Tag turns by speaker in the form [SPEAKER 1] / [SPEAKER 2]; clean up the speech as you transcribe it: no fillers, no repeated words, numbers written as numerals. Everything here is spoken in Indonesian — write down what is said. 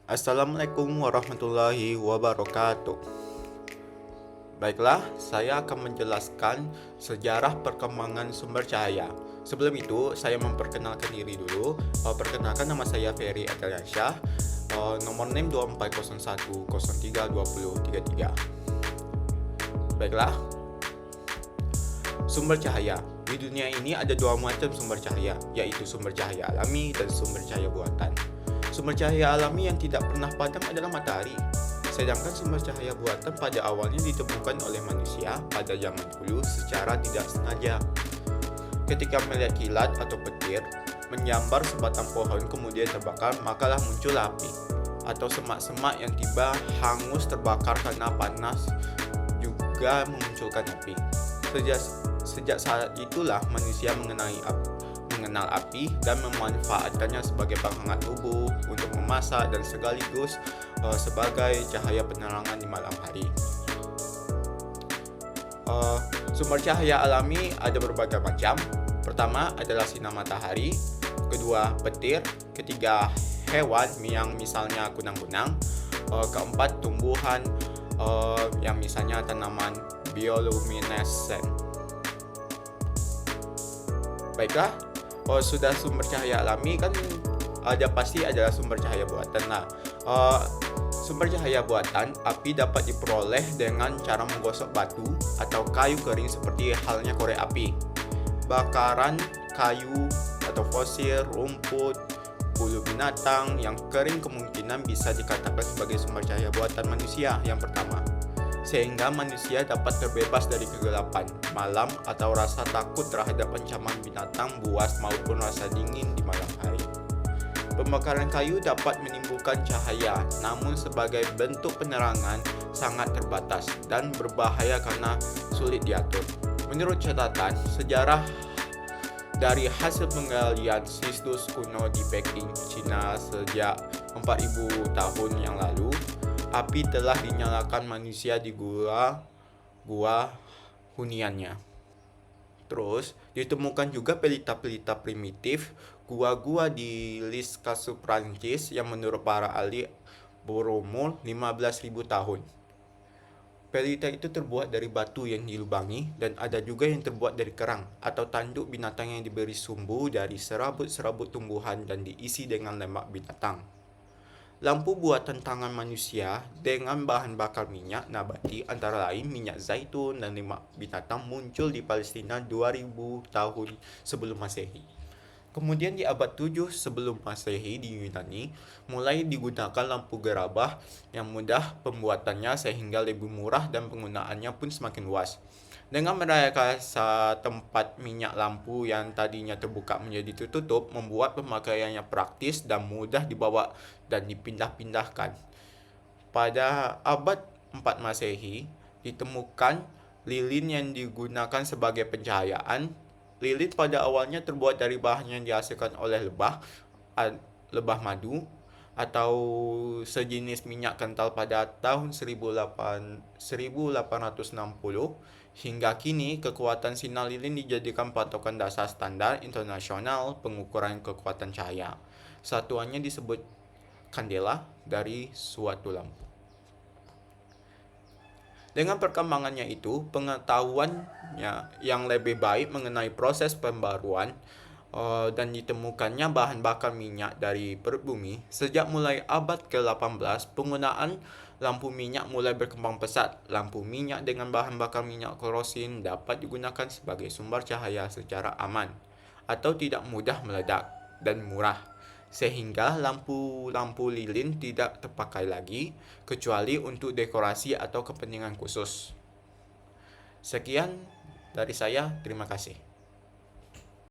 [SPEAKER 1] Assalamualaikum warahmatullahi wabarakatuh. Baiklah, saya akan menjelaskan sejarah perkembangan sumber cahaya. Sebelum itu, saya memperkenalkan diri dulu. Perkenalkan, nama saya Ferry Adeliansyah. Nomor NIM 2401032033. Baiklah, sumber cahaya. Di dunia ini ada dua macam sumber cahaya, yaitu sumber cahaya alami dan sumber cahaya buatan. Sumber cahaya alami yang tidak pernah padam adalah matahari. Sedangkan sumber cahaya buatan pada awalnya ditemukan oleh manusia pada zaman dulu secara tidak sengaja. Ketika melihat kilat atau petir menyambar sebatang pohon kemudian terbakar, makalah muncul api. Atau semak-semak yang tiba hangus terbakar karena panas juga memunculkan api. Sejak saat itulah manusia mengenal api dan memanfaatkannya sebagai penghangat tubuh, untuk memasak, dan sekaligus sebagai cahaya penerangan di malam hari. Sumber cahaya alami ada berbagai macam. Pertama adalah sinar matahari, kedua petir, ketiga hewan yang misalnya kunang-kunang, keempat tumbuhan yang misalnya tanaman bioluminescent. Baiklah, sudah sumber cahaya alami kan pasti adalah sumber cahaya buatan. Sumber cahaya buatan, api dapat diperoleh dengan cara menggosok batu atau kayu kering seperti halnya korek api. Bakaran kayu atau fosil, rumput, bulu binatang yang kering kemungkinan bisa dikatakan sebagai sumber cahaya buatan manusia yang pertama. Sehingga manusia dapat terbebas dari kegelapan malam atau rasa takut terhadap ancaman binatang buas maupun rasa dingin di malam hari. Pembakaran kayu dapat menimbulkan cahaya, namun sebagai bentuk penerangan sangat terbatas dan berbahaya karena sulit diatur. Menurut catatan sejarah dari hasil penggalian situs kuno di Peking, Cina sejak 4000 tahun yang lalu, api telah dinyalakan manusia di gua huniannya. Terus ditemukan juga pelita-pelita primitif gua-gua di Lis-Kas-Sous, Prancis yang menurut para ahli berumur 15.000 tahun. Pelita itu terbuat dari batu yang dilubangi dan ada juga yang terbuat dari kerang atau tanduk binatang yang diberi sumbu dari serabut-serabut tumbuhan dan diisi dengan lemak binatang. Lampu buatan tangan manusia dengan bahan bakar minyak nabati antara lain minyak zaitun dan lemak binatang muncul di Palestina 2000 tahun sebelum Masehi. Kemudian di abad 7 sebelum Masehi di Yunani mulai digunakan lampu gerabah yang mudah pembuatannya sehingga lebih murah dan penggunaannya pun semakin luas. Dengan merekayasa tempat minyak lampu yang tadinya terbuka menjadi tertutup, membuat pemakaiannya praktis dan mudah dibawa dan dipindah-pindahkan. Pada abad 4 Masehi, ditemukan lilin yang digunakan sebagai pencahayaan. Lilin pada awalnya terbuat dari bahan yang dihasilkan oleh lebah madu atau sejenis minyak kental pada tahun 1860. Hingga kini, kekuatan sinar lilin dijadikan patokan dasar standar internasional pengukuran kekuatan cahaya. Satuannya disebut kandela dari suatu lampu. Dengan perkembangannya itu, pengetahuannya yang lebih baik mengenai proses pembaruan dan ditemukannya bahan bakar minyak dari perut bumi. Sejak mulai abad ke-18, penggunaan lampu minyak mulai berkembang pesat. Lampu minyak dengan bahan bakar minyak kerosin dapat digunakan sebagai sumber cahaya secara aman atau tidak mudah meledak dan murah, sehingga lampu-lampu lilin tidak terpakai lagi kecuali untuk dekorasi atau kepentingan khusus. Sekian dari saya, terima kasih.